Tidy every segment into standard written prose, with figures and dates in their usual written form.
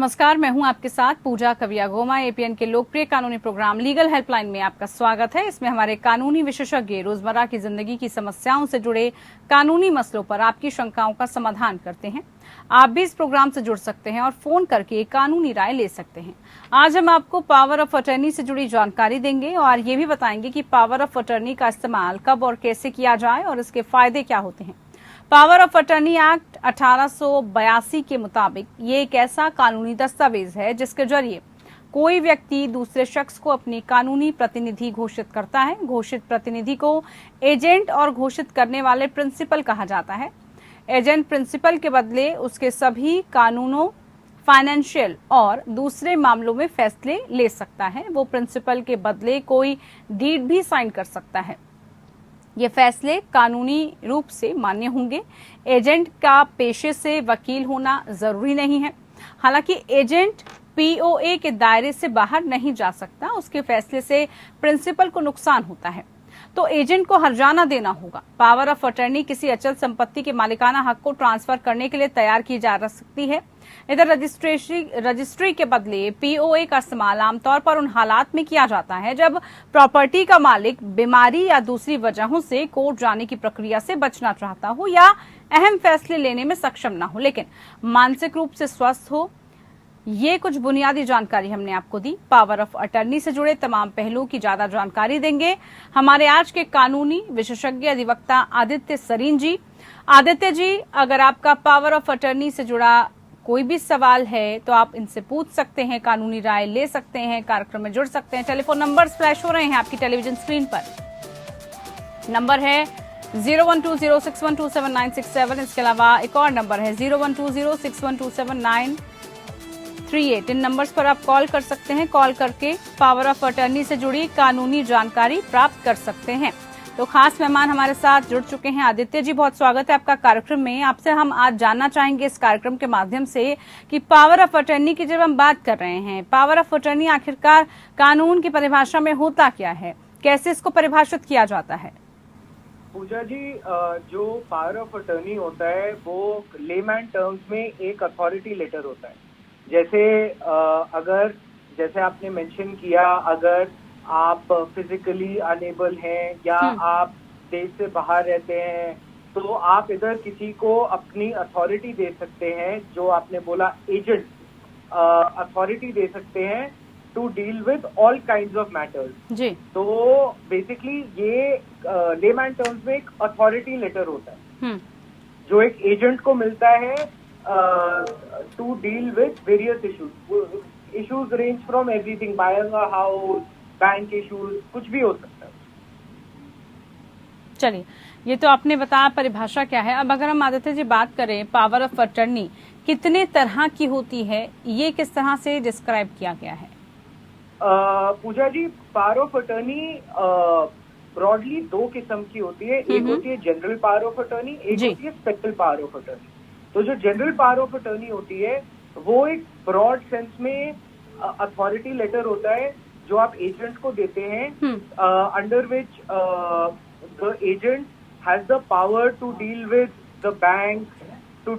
नमस्कार, मैं हूं आपके साथ पूजा कविया-गोमा। एपीएन के लोकप्रिय कानूनी प्रोग्राम लीगल हेल्पलाइन में आपका स्वागत है। इसमें हमारे कानूनी विशेषज्ञ रोजमर्रा की जिंदगी की समस्याओं से जुड़े कानूनी मसलों पर आपकी शंकाओं का समाधान करते हैं। आप भी इस प्रोग्राम से जुड़ सकते हैं और फोन करके कानूनी राय ले सकते हैं। आज हम आपको पावर ऑफ अटर्नी से जुड़ी जानकारी देंगे और ये भी बताएंगे कि पावर ऑफ अटर्नी का इस्तेमाल कब और कैसे किया जाए और इसके फायदे क्या होते हैं। पावर ऑफ अटर्नी एक्ट 1882 के मुताबिक ये एक ऐसा कानूनी दस्तावेज है जिसके जरिए कोई व्यक्ति दूसरे शख्स को अपनी कानूनी प्रतिनिधि घोषित करता है। घोषित प्रतिनिधि को एजेंट और घोषित करने वाले प्रिंसिपल कहा जाता है। एजेंट प्रिंसिपल के बदले उसके सभी कानूनों, फाइनेंशियल और दूसरे मामलों में फैसले ले सकता है। वो प्रिंसिपल के बदले कोई डीड भी साइन कर सकता है। ये फैसले कानूनी रूप से मान्य होंगे। एजेंट का पेशे से वकील होना जरूरी नहीं है। हालांकि एजेंट पीओए के दायरे से बाहर नहीं जा सकता। उसके फैसले से प्रिंसिपल को नुकसान होता है तो एजेंट को हर्जाना देना होगा। पावर ऑफ अटर्नी किसी अचल संपत्ति के मालिकाना हक को ट्रांसफर करने के लिए तैयार की जा सकती है। इधर रजिस्ट्री के बदले पीओए का इस्तेमाल आमतौर पर उन हालात में किया जाता है जब प्रॉपर्टी का मालिक बीमारी या दूसरी वजहों से कोर्ट जाने की प्रक्रिया से बचना चाहता हो या अहम फैसले लेने में सक्षम न हो, लेकिन मानसिक रूप से स्वस्थ हो। ये कुछ बुनियादी जानकारी हमने आपको दी। पावर ऑफ अटर्नी से जुड़े तमाम पहलुओं की ज्यादा जानकारी देंगे हमारे आज के कानूनी विशेषज्ञ अधिवक्ता आदित्य सरीन जी। आदित्य जी, अगर आपका पावर ऑफ अटर्नी से जुड़ा कोई भी सवाल है तो आप इनसे पूछ सकते हैं, कानूनी राय ले सकते हैं, कार्यक्रम में जुड़ सकते हैं। टेलीफोन नंबर फ्लैश हो रहे हैं आपकी टेलीविजन स्क्रीन पर। नंबर है 0120612797। इसके अलावा एक और नंबर है 0120612798। इन नंबर्स पर आप कॉल कर सकते हैं। कॉल करके पावर ऑफ अटर्नी से जुड़ी कानूनी जानकारी प्राप्त कर सकते हैं। तो खास मेहमान हमारे साथ जुड़ चुके हैं। आदित्य जी, बहुत स्वागत है आपका कार्यक्रम में। आपसे हम आज जानना चाहेंगे इस कार्यक्रम के माध्यम से कि पावर ऑफ अटर्नी की जब हम बात कर रहे हैं, पावर ऑफ अटर्नी आखिरकार कानून की परिभाषा में होता क्या है, कैसे इसको परिभाषित किया जाता है? पूजा जी, जो पावर ऑफ अटर्नी होता है वो लेमैन टर्म्स में एक अथॉरिटी लेटर होता है। जैसे आपने मेंशन किया, अगर आप फिजिकली अनेबल हैं या आप देश से बाहर रहते हैं तो आप इधर किसी को अपनी अथॉरिटी दे सकते हैं, जो आपने बोला एजेंट अथॉरिटी दे सकते हैं to deal with all kinds of matters जी। तो बेसिकली ये लेमैन टर्म्स में एक अथॉरिटी लेटर होता है जो एक एजेंट को मिलता है to deal with various issues range from everything, buying a house, bank issues, कुछ भी हो सकता है। चलिए, ये तो आपने बताया परिभाषा क्या है। अब अगर हम आदित्य जी बात करें, पावर ऑफ अटर्नी कितने तरह की होती है, ये किस तरह से डिस्क्राइब किया गया है? पूजा जी, पावर ऑफ अटर्नी ब्रॉडली दो किस्म की होती है। एक होती है जनरल पावर ऑफ अटर्नी, एक होती है स्पेशल पावर ऑफ अटर्नी। तो जो जनरल पावर ऑफ अटर्नी होती है वो एक ब्रॉड सेंस में अथॉरिटी लेटर होता है जो आप एजेंट को देते हैं, under which the agent has the power to deal with the bank, to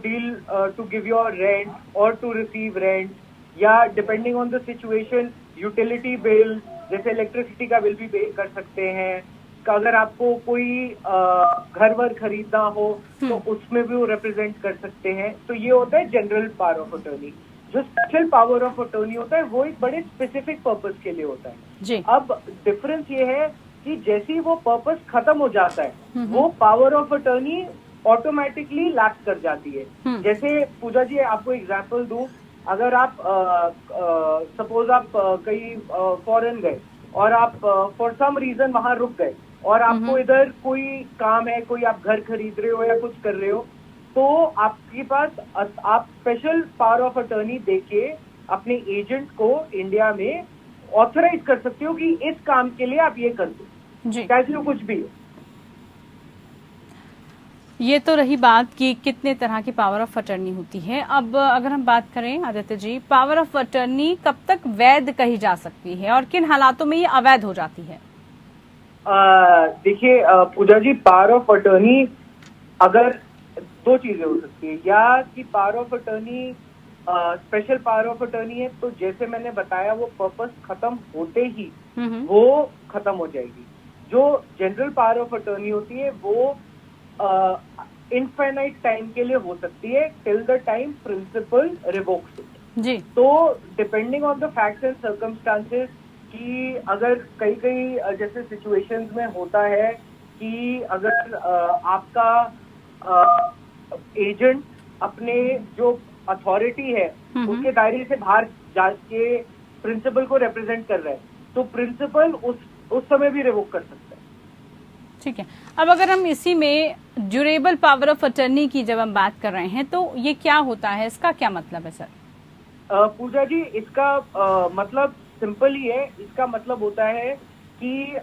give your rent और टू रिसीव रेंट, या depending on the situation utility bill, जैसे इलेक्ट्रिसिटी का बिल भी पे कर सकते हैं। अगर आपको कोई घर वर खरीदना हो तो उसमें भी वो रिप्रेजेंट कर सकते हैं। तो ये होता है जनरल पावर ऑफ अटर्नी। जो स्पेशल पावर ऑफ अटर्नी होता है वो एक बड़े स्पेसिफिक पर्पस के लिए होता है जी। अब डिफरेंस ये है कि जैसे ही वो पर्पस खत्म हो जाता है वो power of attorney automatically lapse कर जाती है। जैसे पूजा जी, आपको एग्जांपल दूं, अगर आप सपोज आप कहीं फॉरेन गए और आप फॉर सम रीजन वहां रुक गए और आपको इधर कोई काम है, कोई आप घर खरीद रहे हो या कुछ कर रहे हो, तो आपके पास आप स्पेशल पावर ऑफ अटर्नी देके अपने एजेंट को इंडिया में ऑथराइज कर सकते हो कि इस काम के लिए आप ये कर दो, कैसे हो, कुछ भी हो। ये तो रही बात कि कितने तरह की पावर ऑफ अटर्नी होती है। अब अगर हम बात करें Aditya ji, power of attorney कब तक वैध कही जा सकती है और किन हालातों में ये अवैध हो जाती है? देखिए पूजा जी, पावर ऑफ अटर्नी अगर दो चीजें हो सकती है, या कि power of attorney special power of attorney है, तो जैसे मैंने बताया वो पर्पस खत्म होते ही वो खत्म हो जाएगी। जो जनरल पावर ऑफ अटर्नी होती है वो इनफाइनाइट टाइम के लिए हो सकती है, till the time principal revokes it जी। तो depending on the facts and circumstances कि अगर कई जैसे सिचुएशंस में होता है कि अगर आपका एजेंट अपने जो अथॉरिटी है उसके दायरे से बाहर जाके प्रिंसिपल को रिप्रेजेंट कर रहा है, तो प्रिंसिपल उस समय भी रिवोक कर सकता है। ठीक है। अब अगर हम इसी में ड्यूरेबल पावर ऑफ अटर्नी की जब हम बात कर रहे हैं तो ये क्या होता है, इसका क्या मतलब है सर? पूजा जी, इसका मतलब सिंपल ही है। इसका मतलब होता है कि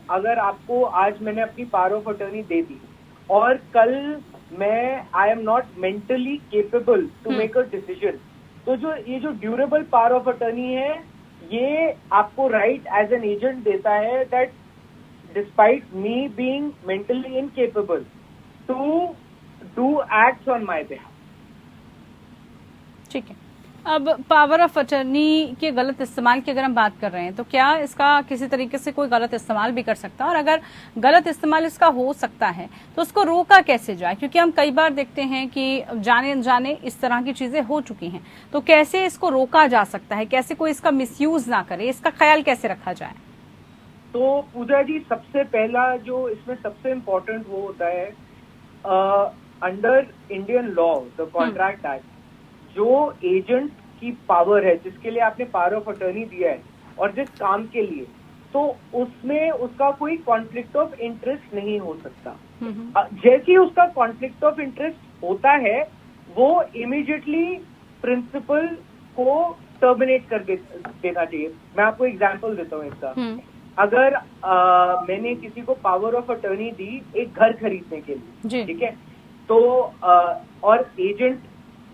अगर आपको आज मैंने अपनी पावर ऑफ अटर्नी दे दी और कल I am not mentally capable to make a decision, तो ये जो ड्यूरेबल पावर ऑफ अटर्नी है ये आपको राइट एज एन एजेंट देता है that despite me being mentally incapable to do acts on my behalf. ठीक है। अब पावर ऑफ अटर्नी के गलत इस्तेमाल की अगर हम बात कर रहे हैं तो क्या इसका किसी तरीके से कोई गलत इस्तेमाल भी कर सकता है, और अगर गलत इस्तेमाल इसका हो सकता है तो उसको रोका कैसे जाए? क्योंकि हम कई बार देखते हैं कि जाने अनजाने इस तरह की चीजें हो चुकी हैं, तो कैसे इसको रोका जा सकता है, कैसे कोई इसका मिसयूज ना करे, इसका ख्याल कैसे रखा जाए? तो पूजा जी, सबसे पहला जो इसमें सबसे इम्पोर्टेंट वो होता है under Indian law the contract act, जो एजेंट की पावर है जिसके लिए आपने पावर ऑफ अटर्नी दिया है और जिस काम के लिए, तो उसमें उसका कोई कॉन्फ्लिक्ट ऑफ इंटरेस्ट नहीं हो सकता। जैसे ही उसका कॉन्फ्लिक्ट ऑफ इंटरेस्ट होता है वो इमीडिएटली प्रिंसिपल को टर्मिनेट कर देना चाहिए। मैं आपको एग्जांपल देता हूँ इसका। अगर मैंने किसी को पावर ऑफ अटर्नी दी एक घर खरीदने के लिए, ठीक है, तो और एजेंट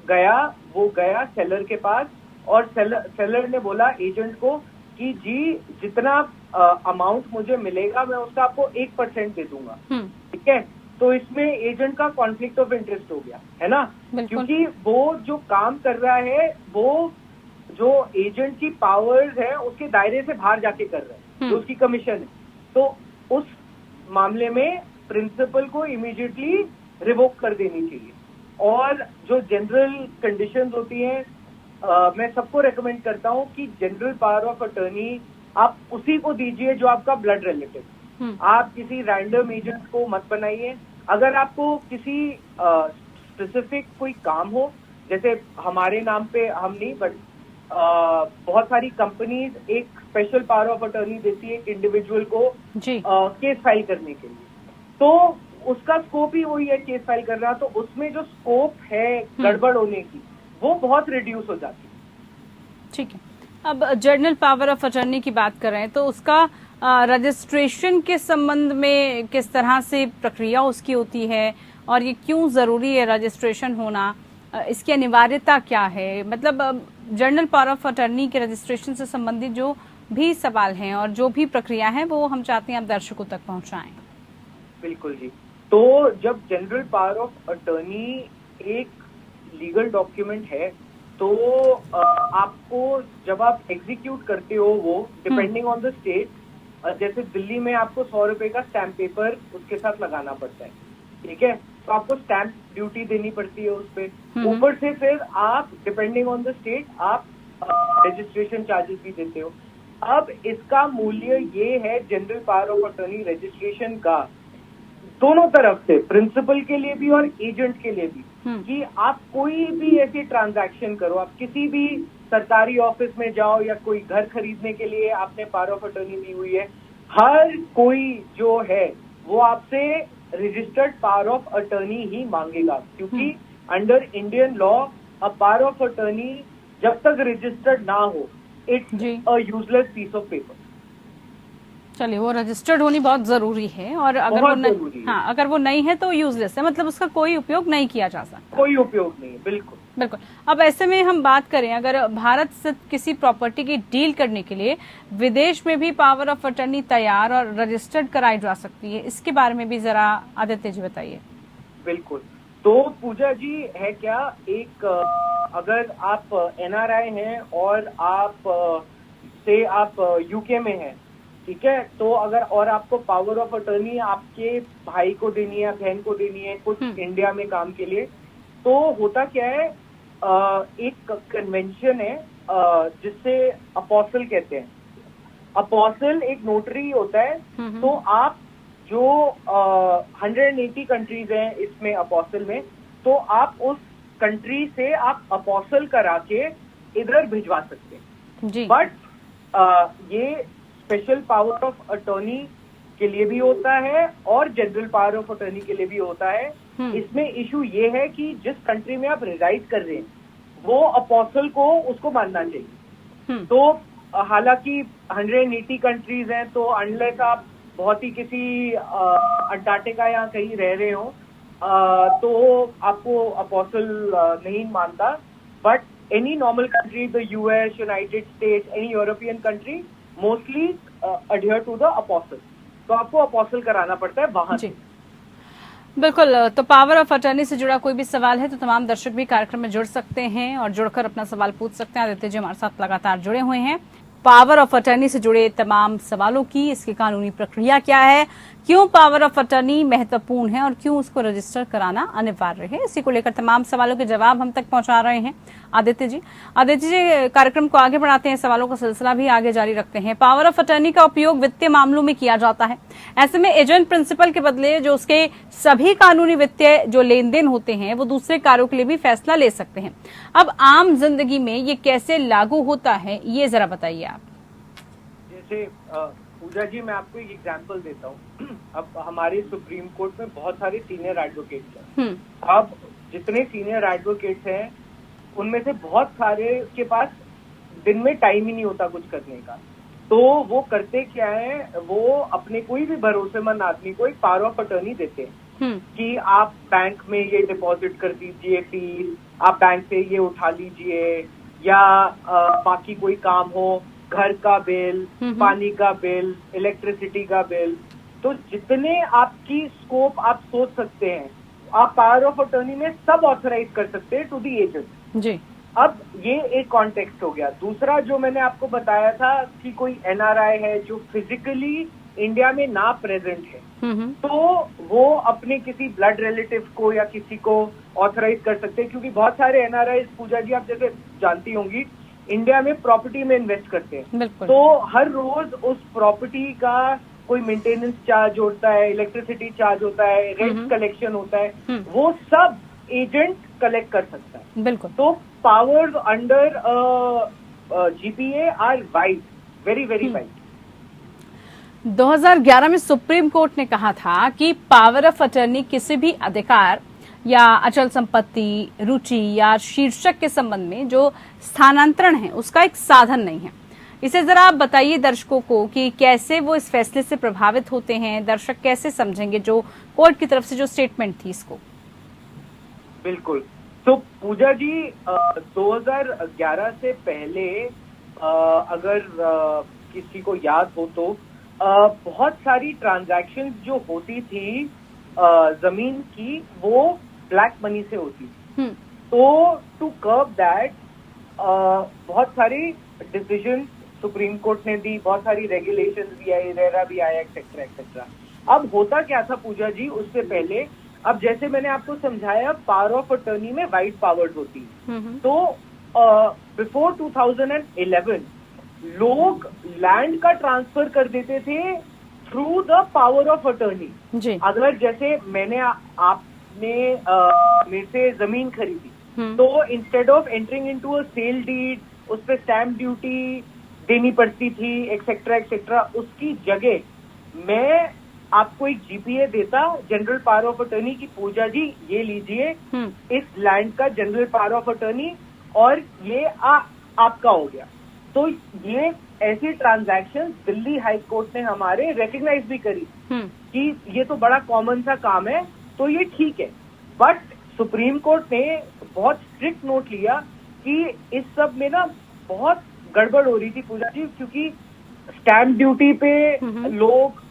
गया सेलर के पास और सेलर ने बोला एजेंट को कि जी जितना अमाउंट मुझे मिलेगा मैं उसका आपको 1% दे दूंगा, ठीक है। तो इसमें एजेंट का कॉन्फ्लिक्ट ऑफ इंटरेस्ट हो गया, है ना, क्योंकि वो जो काम कर रहा है वो जो एजेंट की पावर्स है उसके दायरे से बाहर जाके कर रहा है, जो उसकी कमीशन है। तो उस मामले में प्रिंसिपल को इमीडिएटली रिवोक कर देनी चाहिए। और जो जनरल कंडीशंस होती हैं, मैं सबको रेकमेंड करता हूं कि जनरल पावर ऑफ अटर्नी आप उसी को दीजिए जो आपका ब्लड रिलेटिव। आप किसी रैंडम एजेंट को मत बनाइए। अगर आपको किसी स्पेसिफिक कोई काम हो, जैसे हमारे नाम पे हम नहीं बट बहुत सारी कंपनीज एक स्पेशल पावर ऑफ अटर्नी देती है एक इंडिविजुअल को केस फाइल करने के लिए, तो उसका स्कोप ही वही है केस फाइल करना, तो उसमें जो स्कोप है गड़बड़ होने की वो बहुत रिड्यूस हो जाती है। ठीक है। अब जनरल पावर ऑफ अटर्नी की बात कर रहे हैं तो उसका रजिस्ट्रेशन के संबंध में किस तरह से प्रक्रिया उसकी होती है और ये क्यों जरूरी है रजिस्ट्रेशन होना, इसकी अनिवार्यता क्या है? मतलब जनरल पावर ऑफ अटर्नी के रजिस्ट्रेशन से संबंधित जो भी सवाल हैं और जो भी प्रक्रिया है वो हम चाहते हैं आप दर्शकों तक पहुंचाएं। बिल्कुल जी। तो जब जनरल पावर ऑफ अटर्नी एक लीगल डॉक्यूमेंट है तो आपको जब आप एग्जीक्यूट करते हो वो डिपेंडिंग ऑन द स्टेट, जैसे दिल्ली में आपको 100 रुपए का स्टैम्प पेपर उसके साथ लगाना पड़ता है, ठीक है, तो आपको स्टैम्प ड्यूटी देनी पड़ती है उस पर। ऊपर से फिर आप डिपेंडिंग ऑन द स्टेट आप रजिस्ट्रेशन चार्जेस भी देते हो। अब इसका मूल्य ये है general power of attorney registration का, दोनों तरफ से, प्रिंसिपल के लिए भी और एजेंट के लिए भी, कि आप कोई भी ऐसी ट्रांजैक्शन करो, आप किसी भी सरकारी ऑफिस में जाओ या कोई घर खरीदने के लिए आपने पावर ऑफ अटर्नी दी हुई है, हर कोई जो है वो आपसे रजिस्टर्ड पावर ऑफ अटर्नी ही मांगेगा, क्योंकि under Indian law a power of attorney जब तक रजिस्टर्ड ना हो it's a useless piece of paper. चलिए, वो रजिस्टर्ड होनी बहुत जरूरी है और अगर वो नहीं, हाँ, अगर वो नहीं है तो यूजलेस है, मतलब उसका कोई उपयोग नहीं किया जा सकता। कोई उपयोग नहीं है, बिल्कुल बिल्कुल। अब ऐसे में हम बात करें अगर भारत से किसी प्रॉपर्टी की डील करने के लिए विदेश में भी पावर ऑफ अटर्नी तैयार और रजिस्टर्ड कराई जा सकती है, इसके बारे में भी जरा आदित्य जी बताइए। बिल्कुल। तो पूजा जी है क्या, एक अगर आप NRI हैं और आप से आप UK में हैं, ठीक है, तो अगर और आपको पावर ऑफ अटर्नी आपके भाई को देनी है, बहन को देनी है कुछ इंडिया में काम के लिए, तो होता क्या है, एक कन्वेंशन है जिससे अपोस्टल कहते हैं। अपोस्टल एक नोटरी होता है। तो आप जो 180 कंट्रीज हैं इसमें अपोस्टल में, तो आप उस कंट्री से आप अपोस्टल करा के इधर भिजवा सकते हैं जी। बट ये स्पेशल पावर ऑफ अटॉर्नी के लिए भी होता है और जनरल पावर ऑफ अटॉर्नी के लिए भी होता है। इसमें इशू ये है कि जिस कंट्री में आप रिजाइड कर रहे हैं वो अपोस्टल को उसको मानना चाहिए। तो हालांकि 180 कंट्रीज हैं, तो अनलेस आप बहुत ही किसी अंटार्कटिका या कहीं रह रहे हो तो आपको अपोस्टल नहीं मानता। But any normal country, the US, United States, any European country mostly adhere to the apostille, तो आपको अपोस्टल कराना पड़ता है वहां से। बिल्कुल। तो पावर ऑफ अटर्नी से जुड़ा कोई भी सवाल है तो तमाम दर्शक भी कार्यक्रम में जुड़ सकते हैं और जुड़कर अपना सवाल पूछ सकते हैं। आदित्य जी हमारे साथ लगातार जुड़े हुए हैं। पावर ऑफ अटर्नी से जुड़े तमाम सवालों की, इसकी कानूनी प्रक्रिया क्या है, क्यों पावर ऑफ अटर्नी महत्वपूर्ण है और क्यों उसको रजिस्टर कराना अनिवार्य है, इसी को लेकर तमाम सवालों के जवाब हम तक पहुंचा रहे हैं आदित्य जी। कार्यक्रम को आगे बढ़ाते हैं, सवालों का सिलसिला भी आगे जारी रखते हैं। पावर ऑफ अटर्नी का उपयोग वित्तीय मामलों में किया जाता है। ऐसे में एजेंट प्रिंसिपल के बदले जो उसके सभी कानूनी वित्तीय जो लेन देन होते हैं वो दूसरे कार्यों के लिए भी फैसला ले सकते हैं। अब आम जिंदगी में ये कैसे लागू होता है, ये जरा बताइए आप। जैसे पूजा जी, मैं आपको एक एग्जांपल देता हूँ। अब हमारे सुप्रीम कोर्ट में बहुत सारे सीनियर एडवोकेट्स हैं। अब जितने सीनियर एडवोकेट्स हैं उनमें से बहुत सारे के पास दिन में टाइम ही नहीं होता कुछ करने का। तो वो करते क्या है, वो अपने कोई भी भरोसेमंद आदमी को एक पावर ऑफ अटर्नी देते हैं कि आप बैंक में ये डिपॉजिट कर दीजिए फीस, आप बैंक से ये उठा लीजिए, या बाकी कोई काम हो, घर का बिल, पानी का बिल, इलेक्ट्रिसिटी का बिल, तो जितने आपकी स्कोप आप सोच सकते हैं आप पावर ऑफ अटर्नी में सब ऑथराइज कर सकते हैं टू दी एजेंट जी। अब ये एक कॉन्टेक्स्ट हो गया। दूसरा जो मैंने आपको बताया था कि कोई NRI है जो फिजिकली इंडिया में ना प्रेजेंट है, तो वो अपने किसी ब्लड रिलेटिव को या किसी को ऑथराइज कर सकते हैं, क्योंकि बहुत सारे NRI पूजा जी आप जैसे जानती होंगी इंडिया में प्रॉपर्टी में इन्वेस्ट करते हैं। तो हर रोज उस प्रॉपर्टी का कोई मेंटेनेंस चार्ज होता है, इलेक्ट्रिसिटी चार्ज होता है, रेंट कलेक्शन होता है, वो सब एजेंट कलेक्ट कर सकता है। बिल्कुल। तो powers under GPA are wide, very very wide. 2011 में सुप्रीम कोर्ट ने कहा था कि पावर ऑफ अटर्नी किसी भी अधिकार या अचल संपत्ति, रुचि या शीर्षक के संबंध में जो स्थानांतरण है उसका एक साधन नहीं है। इसे जरा आप बताइए दर्शकों को कि कैसे वो इस फैसले से प्रभावित होते हैं, दर्शक कैसे समझेंगे जो कोर्ट की तरफ से जो स्टेटमेंट थी इसको। बिल्कुल। तो पूजा जी 2011 से पहले अगर किसी को याद हो तो बहुत सारी ट्रांजैक्शंस जो होती थी जमीन की वो ब्लैक मनी से होती थी। तो टू कर्ब दैट बहुत सारी डिसीजन सुप्रीम कोर्ट ने दी, बहुत सारी रेगुलेशंस भी आई, रेरा भी आया, एक्सेट्रा एक्सेट्रा। अब होता क्या था पूजा जी उससे पहले, अब जैसे मैंने आपको समझाया पावर ऑफ अटर्नी में वाइड पावर्स होती है। तो बिफोर 2011 लोग लैंड का ट्रांसफर कर देते थे through the power of attorney. अगर जैसे मैंने आपने मेरे से जमीन खरीदी, तो instead of entering into a sale deed उस पे स्टैम्प ड्यूटी देनी पड़ती थी, एक्सेट्रा एक्सेट्रा, उसकी जगह मैं आपको एक GPA देता, जनरल पावर ऑफ अटर्नी की, पूजा जी ये लीजिए इस लैंड का जनरल पावर ऑफ अटर्नी और ये आपका हो गया। तो ये ऐसी ट्रांजैक्शन दिल्ली हाई कोर्ट ने हमारे रिकग्नाइज भी करी कि ये तो बड़ा कॉमन सा काम है, तो ये ठीक है। बट सुप्रीम कोर्ट ने बहुत स्ट्रिक्ट नोट लिया कि इस सब में ना बहुत गड़बड़ हो रही थी पूजा जी, क्योंकि स्टैम्प ड्यूटी पे लोग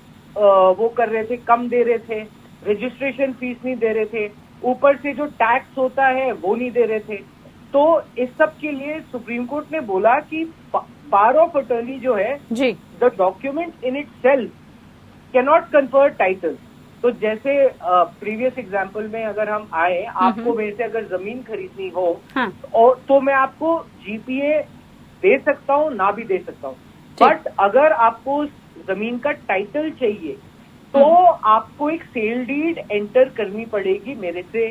वो कर रहे थे, कम दे रहे थे, रजिस्ट्रेशन फीस नहीं दे रहे थे, ऊपर से जो टैक्स होता है वो नहीं दे रहे थे। तो इस सब के लिए सुप्रीम कोर्ट ने बोला कि पावर ऑफ अटर्नी जो है, जी, the document in itself cannot confer title. तो जैसे प्रीवियस एग्जाम्पल में अगर हम आए, आपको मेरे से अगर जमीन खरीदनी हो, हाँ, और तो मैं आपको जीपीए दे सकता हूँ, ना भी दे सकता हूँ, बट अगर आपको उस जमीन का टाइटल चाहिए तो आपको एक सेल डीड एंटर करनी पड़ेगी मेरे से,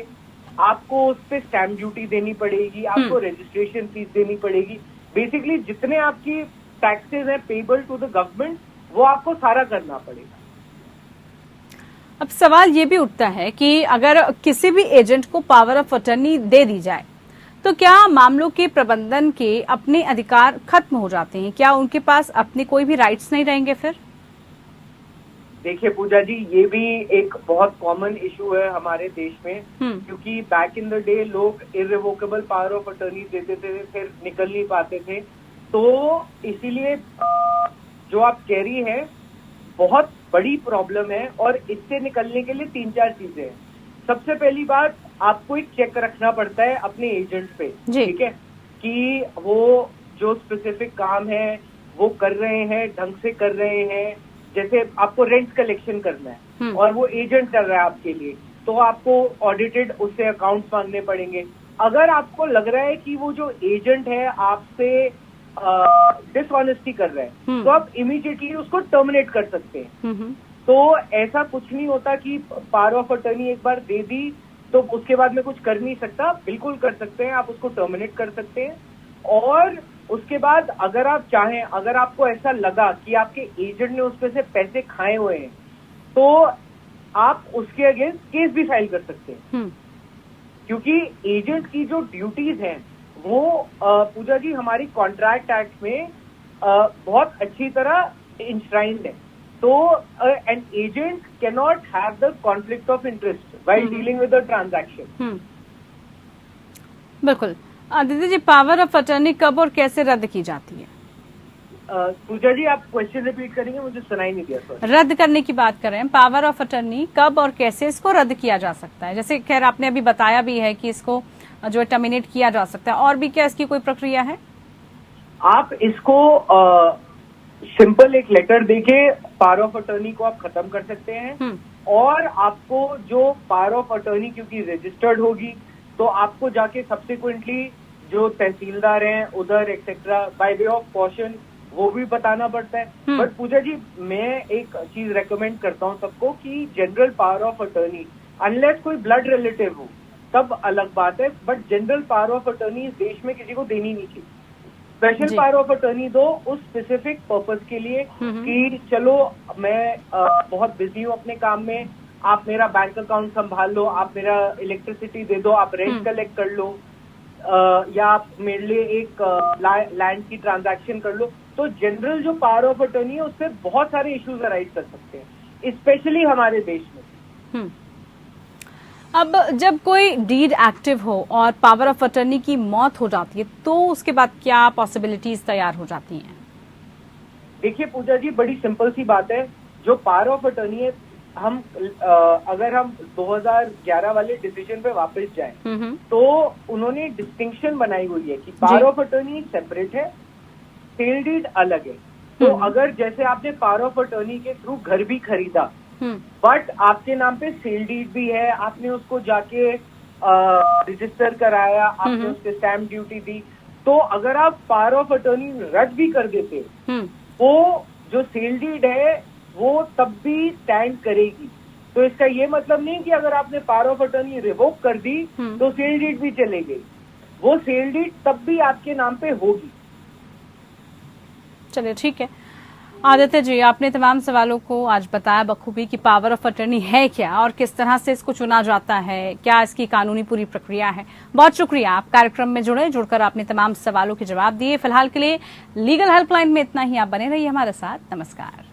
आपको उस पर स्टैम्प ड्यूटी देनी पड़ेगी, आपको रजिस्ट्रेशन फीस देनी पड़ेगी। बेसिकली जितने आपकी टैक्सेस हैं पेबल टू द गवर्नमेंट, वो आपको सारा करना पड़ेगा। अब सवाल ये भी उठता है कि अगर किसी भी एजेंट को पावर ऑफ अटर्नी दे दी जाए तो क्या मामलों के प्रबंधन के अपने अधिकार खत्म हो जाते हैं? क्या उनके पास अपने कोई भी राइट्स नहीं रहेंगे फिर? देखिए पूजा जी, ये भी एक बहुत कॉमन इशू है हमारे देश में, क्योंकि बैक इन द डे लोग इररिवोकेबल पावर ऑफ अटर्नी देते थे, फिर निकल नहीं पाते थे। तो इसीलिए जो आप कह रही हैं बहुत बड़ी प्रॉब्लम है, और इससे निकलने के लिए 3-4 चीजें हैं। सबसे पहली बात, आपको एक चेक रखना पड़ता है अपने एजेंट पे, ठीक है, कि वो जो स्पेसिफिक काम है वो कर रहे हैं, ढंग से कर रहे हैं। जैसे आपको रेंट कलेक्शन करना है और वो एजेंट कर रहा है आपके लिए, तो आपको ऑडिटेड उससे अकाउंट्स मांगने पड़ेंगे। अगर आपको लग रहा है कि वो जो एजेंट है आपसे डिसऑनेस्टी कर रहा है, तो आप इमीडिएटली उसको टर्मिनेट कर सकते हैं। तो ऐसा कुछ नहीं होता कि पावर ऑफ अटर्नी एक बार दे दी तो उसके बाद में कुछ कर नहीं सकता, बिल्कुल कर सकते हैं, आप उसको टर्मिनेट कर सकते हैं। और उसके बाद अगर आप चाहें, अगर आपको ऐसा लगा कि आपके एजेंट ने उसमें से पैसे खाए हुए हैं, तो आप उसके अगेंस्ट केस भी फाइल कर सकते हैं। क्योंकि एजेंट की जो ड्यूटीज हैं वो पूजा जी हमारी कॉन्ट्रैक्ट एक्ट में बहुत अच्छी तरह इंश्राइंड है। तो an agent cannot have the conflict of interest while dealing with the transaction. बिल्कुल। दीदी जी, पावर ऑफ अटर्नी कब और कैसे रद्द की जाती है? पूजा जी आप क्वेश्चन रिपीट करेंगे, मुझे सुनाई नहीं दिया। सर, रद्द करने की बात कर रहे हैं, पावर ऑफ अटर्नी कब और कैसे इसको रद्द किया जा सकता है? जैसे खैर आपने अभी बताया भी है कि इसको जो टर्मिनेट किया जा सकता है, और भी क्या इसकी कोई प्रक्रिया है? आप इसको सिंपल एक लेटर देके पावर ऑफ अटर्नी को आप खत्म कर सकते हैं। और आपको जो पावर ऑफ अटर्नी क्योंकि रजिस्टर्ड होगी, तो आपको जाके सब्सिक्वेंटली जो तहसीलदार हैं उधर etcetera by way of caution वो भी बताना पड़ता है। बट पूजा जी मैं एक चीज रेकमेंड करता हूँ सबको कि general power of attorney, unless कोई ब्लड रिलेटिव हो तब अलग बात है, but general power of attorney इस देश में किसी को देनी नहीं चाहिए। स्पेशल पावर ऑफ अटर्नी दो उस स्पेसिफिक पर्पस के लिए कि चलो मैं बहुत बिजी हूँ अपने काम में, आप मेरा बैंक अकाउंट संभाल लो, आप मेरा इलेक्ट्रिसिटी दे दो, आप रेंट कलेक्ट कर लो, या आप मेरे लिए एक लैंड की ट्रांजैक्शन कर लो। तो जनरल जो पावर ऑफ अटर्नी है उससे बहुत सारे इश्यूज अराइज कर सकते हैं, स्पेशली हमारे देश में। अब जब कोई डीड एक्टिव हो और पावर ऑफ अटर्नी की मौत हो जाती है तो उसके बाद क्या पॉसिबिलिटीज तैयार हो जाती हैं? देखिए पूजा जी बड़ी सिंपल सी बात है, जो पावर ऑफ अटर्नी है, हम अगर हम 2011 वाले डिसीजन पे वापस जाएं तो उन्होंने डिस्टिंक्शन बनाई हुई है कि पावर ऑफ अटर्नी सेपरेट है, सेल डीड अलग है। तो अगर जैसे आपने पावर ऑफ अटर्नी के थ्रू घर भी खरीदा बट आपके नाम पे सेल डीड भी है, आपने उसको जाके रजिस्टर कराया, आपने उसके स्टैम्प ड्यूटी दी, तो अगर आप पावर ऑफ अटर्नी रद्द भी कर देते वो जो सेल डीड है वो तब भी स्टैंड करेगी। तो इसका ये मतलब नहीं कि अगर आपने पावर ऑफ अटर्नी रिवोक कर दी तो सेल डीड भी चले गई, वो सेल डीड तब भी आपके नाम पे होगी। चलिए ठीक है आदित्य जी, आपने तमाम सवालों को आज बताया बखूबी कि पावर ऑफ अटर्नी है क्या और किस तरह से इसको चुना जाता है, क्या इसकी कानूनी पूरी प्रक्रिया है। बहुत शुक्रिया, आप कार्यक्रम में जुड़कर आपने तमाम सवालों के जवाब दिए। फिलहाल के लिए लीगल हेल्पलाइन में इतना ही, आप बने रहिए हमारे साथ। नमस्कार।